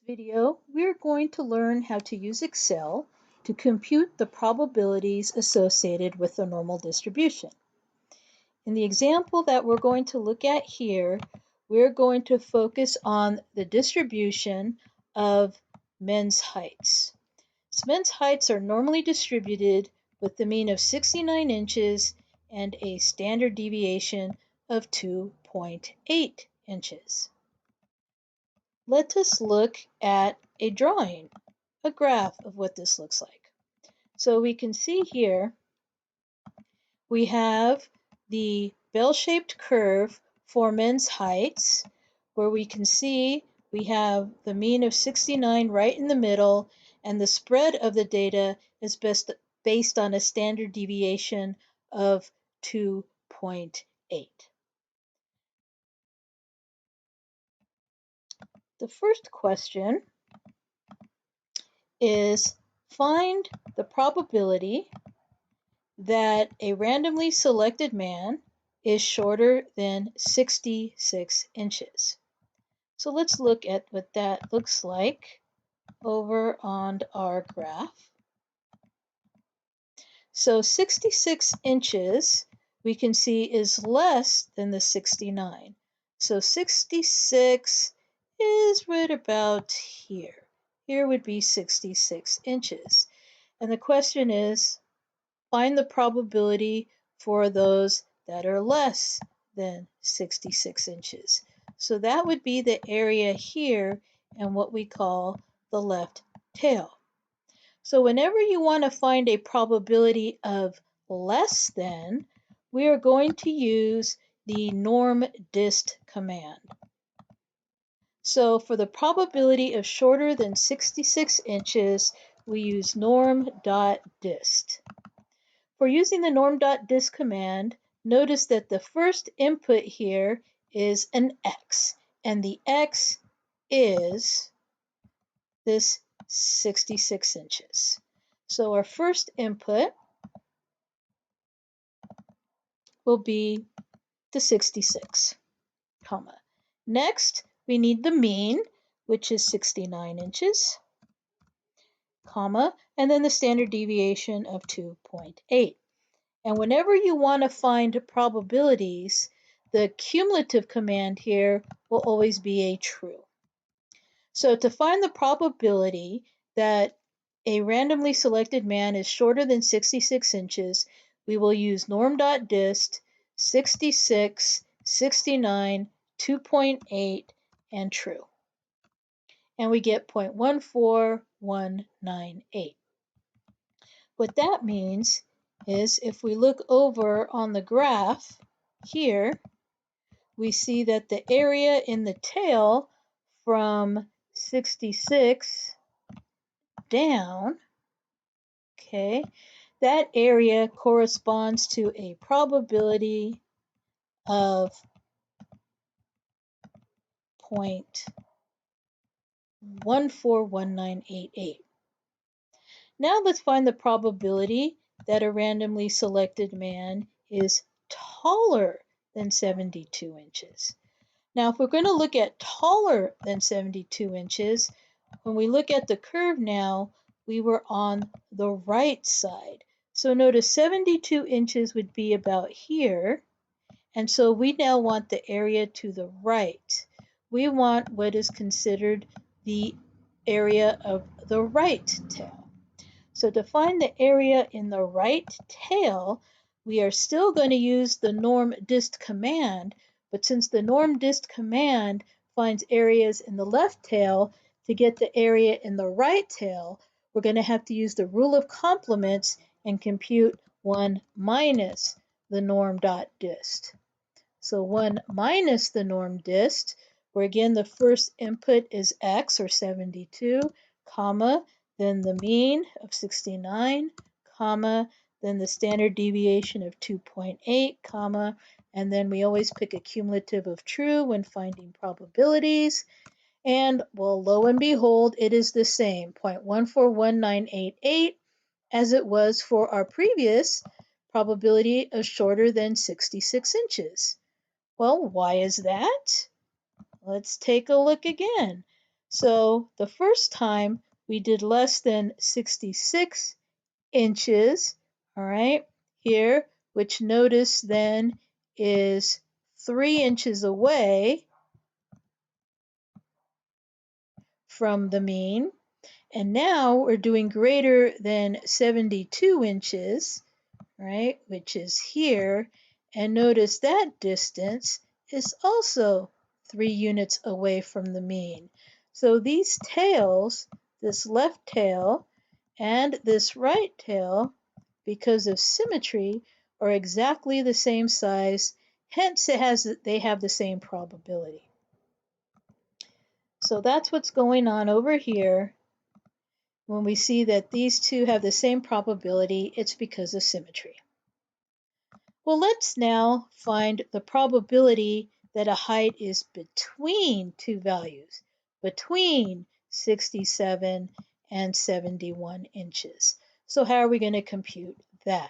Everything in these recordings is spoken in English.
video, we're going to learn how to use Excel to compute the probabilities associated with the normal distribution. In the example that we're going to look at here, we're going to focus on the distribution of men's heights. So men's heights are normally distributed with the mean of 69 inches and a standard deviation of 2.8 inches. Let us look at a drawing, a graph of what this looks like. So we can see here we have the bell-shaped curve for men's heights, where we can see we have the mean of 69 right in the middle, and the spread of the data is based on a standard deviation of 2.8. The first question is find the probability that a randomly selected man is shorter than 66 inches. So let's look at what that looks like over on our graph. So 66 inches we can see is less than the 69. So 66 is right about here. Here would be 66 inches. And the question is, find the probability for those that are less than 66 inches. So that would be the area here and what we call the left tail. So whenever you want to find a probability of less than, we are going to use the NORM.DIST command. So for the probability of shorter than 66 inches, we use NORM.DIST. For using the Norm.dist command, notice that the first input here is an x, and the x is this 66 inches. So our first input will be the 66, comma. Next, we need the mean, which is 69 inches, comma, and then the standard deviation of 2.8. And whenever you want to find probabilities, the cumulative command here will always be a true. So to find the probability that a randomly selected man is shorter than 66 inches, we will use norm.dist 66, 69, 2.8, and true. And we get 0.14198. What that means is if we look over on the graph here, we see that the area in the tail from 66 down, okay, that area corresponds to a probability of 0.141988. Now let's find the probability that a randomly selected man is taller than 72 inches. Now, if we're going to look at taller than 72 inches, when we look at the curve now, we were on the right side. So notice 72 inches would be about here. And so we now want the area to the right. We want what is considered the area of the right tail. So to find the area in the right tail, we are still going to use the norm.dist command, but since the norm.dist command finds areas in the left tail, to get the area in the right tail, we're going to have to use the rule of complements and compute 1 minus the norm.dist. So 1 minus the norm.dist, where again the first input is x, or 72, comma, then the mean of 69, comma, then the standard deviation of 2.8, comma, and then we always pick a cumulative of true when finding probabilities. And, well, lo and behold, it is the same, 0.141988, as it was for our previous probability of shorter than 66 inches. Well, why is that? Let's take a look again. So the first time we did less than 66 inches, all right, here, which notice then is 3 inches away from the mean. And now we're doing greater than 72 inches, right, which is here. And notice that distance is also 3 units away from the mean. So these tails, this left tail and this right tail, because of symmetry, are exactly the same size. Hence, they have the same probability. So that's what's going on over here. When we see that these two have the same probability, it's because of symmetry. Well, let's now find the probability that a height is between two values, between 67 and 71 inches. So how are we going to compute that?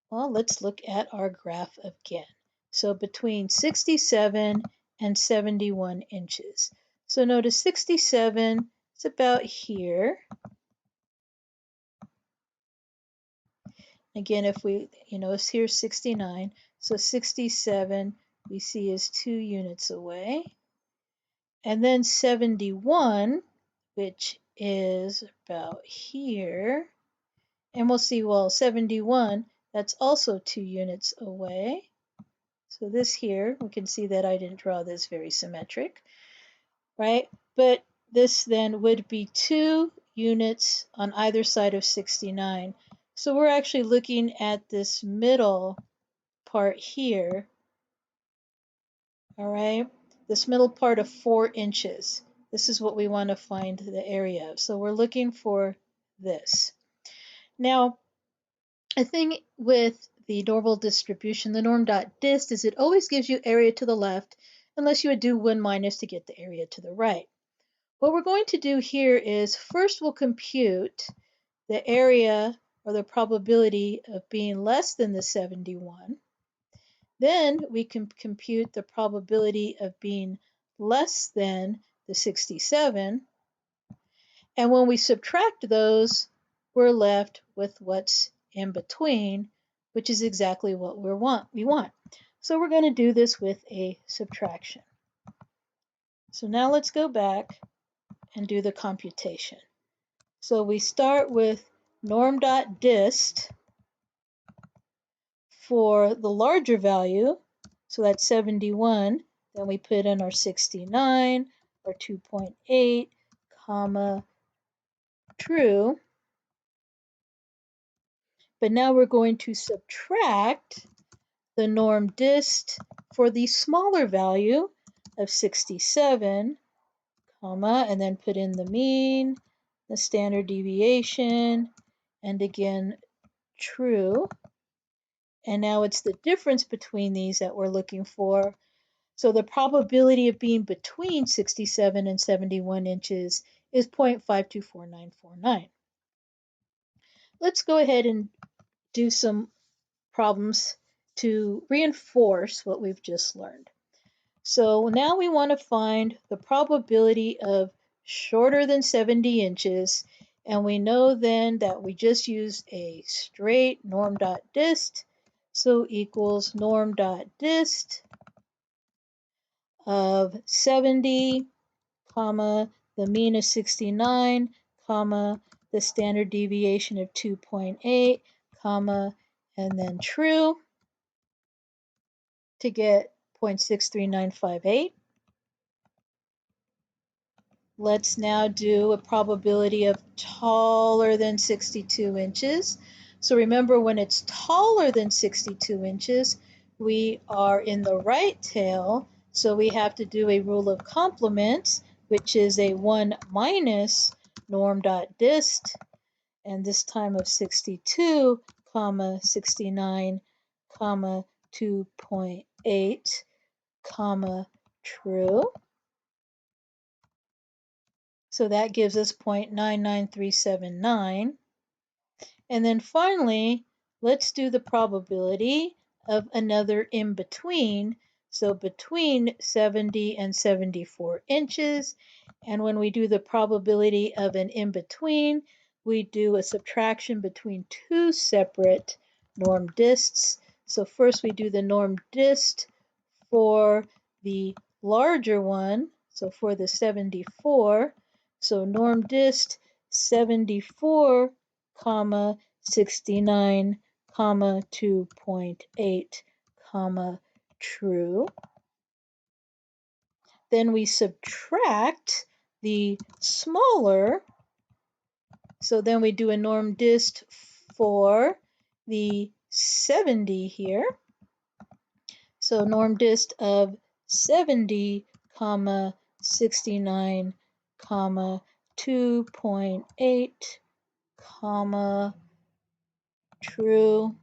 Well, let's look at our graph again. So between 67 and 71 inches. So notice 67 is about here. Again, if we, here's 69, so 67 we see is 2 units away. And then 71, which is about here. And we'll see, well, 71, that's also 2 units away. So this here, we can see that I didn't draw this very symmetric, right? But this then would be 2 units on either side of 69. So we're actually looking at this middle part here, all right? This middle part of 4 inches. This is what we want to find the area of. So we're looking for this. Now, a thing with the normal distribution, the norm.dist, is it always gives you area to the left unless you would do 1 minus to get the area to the right. What we're going to do here is first we'll compute the area or the probability of being less than the 71. Then we can compute the probability of being less than the 67. And when we subtract those, we're left with what's in between, which is exactly what we want. So we're going to do this with a subtraction. So now let's go back and do the computation. So we start with norm.dist for the larger value, so that's 71, then we put in our 69, our 2.8, comma, true. But now we're going to subtract the norm.dist for the smaller value of 67, comma, and then put in the mean, the standard deviation, and again, true. And now it's the difference between these that we're looking for. So the probability of being between 67 and 71 inches is 0.524949. Let's go ahead and do some problems to reinforce what we've just learned. So now we want to find the probability of shorter than 70 inches, and we know then that we just used a straight norm.dist, so equals norm.dist of 70, comma, the mean is 69, comma, the standard deviation of 2.8, comma, and then true to get 0.63958. Let's now do a probability of taller than 62 inches. So remember, when it's taller than 62 inches, we are in the right tail, so we have to do a rule of complements, which is a 1 minus norm.dist, and this time of 62, comma, 69, comma, 2.8, comma, true. So that gives us 0.99379. And then finally, let's do the probability of another in between. so between 70 and 74 inches. And when we do the probability of an in-between, we do a subtraction between two separate NORM.DISTs. So first we do the NORM.DIST for the larger one, so for the 74. So NORM.DIST 74, comma 69, comma 2.8, comma true. Then we subtract the smaller, so then we do a NORM.DIST for the 70 here. So NORM.DIST of 70, comma 69, comma 2.8, comma true,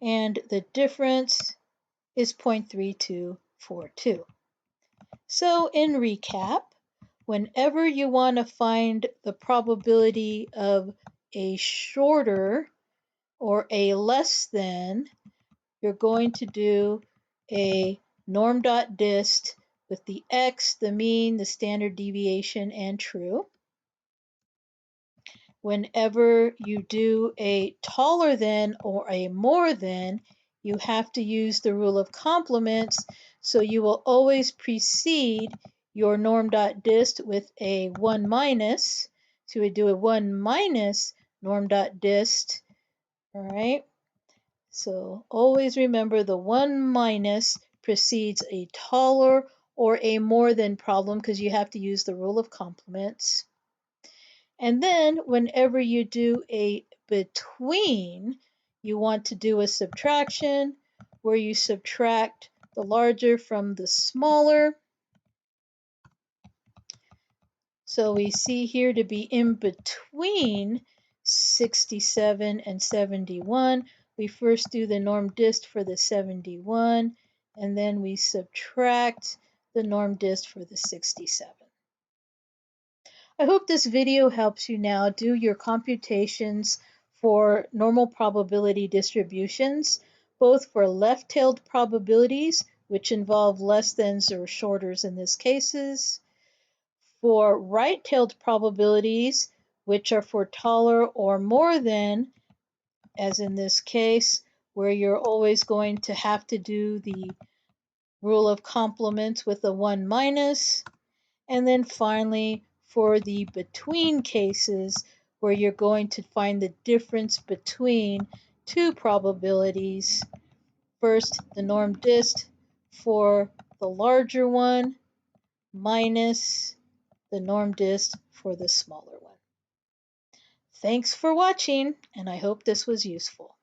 and the difference is 0.3242. So in recap, whenever you want to find the probability of a shorter or a less than, you're going to do a norm.dist with the x, the mean, the standard deviation, and true. Whenever you do a taller than or a more than, you have to use the rule of complements, so you will always precede your norm.dist with a 1 minus. So we do a 1 minus norm.dist, all right? So always remember the 1 minus precedes a taller or a more than problem because you have to use the rule of complements. And then whenever you do a between, you want to do a subtraction where you subtract the larger from the smaller. So we see here to be in between 67 and 71. We first do the norm.dist for the 71, and then we subtract the norm.dist for the 67. I hope this video helps you now do your computations for normal probability distributions, both for left-tailed probabilities, which involve less thans or shorters in this cases, for right-tailed probabilities, which are for taller or more than, as in this case, where you're always going to have to do the rule of complements with a 1 minus, and then finally for the between cases, where you're going to find the difference between two probabilities. First, the norm.dist for the larger one minus the norm.dist for the smaller one. Thanks for watching, and I hope this was useful.